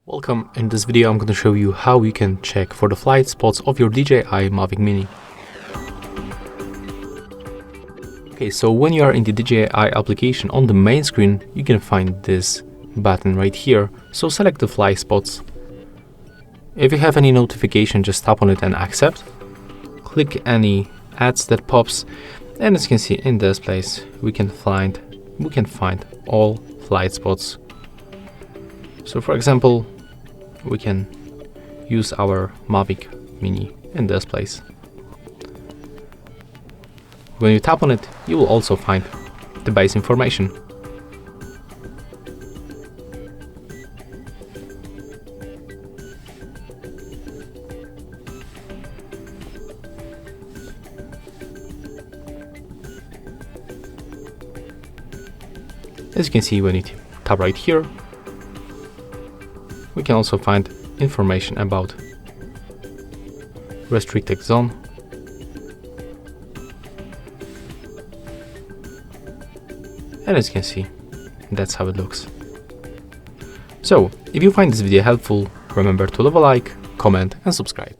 Welcome. In this video I'm going to show you how you can check for the flight spots of your DJI Mavic Mini. Okay, so when you are in the DJI application on the main screen, you can find this button right here. So select the flight spots. If you have any notification, just tap on it and accept. Click any ads that pops, and as you can see in this place, we can find all flight spots. So for example, we can use our Mavic Mini in this place. When you tap on it, you will also find the base information. As you can see, when you tap right here, we can also find information about restricted zone, and as you can see, that's how it looks. So, if you find this video helpful, remember to leave a like, comment and subscribe.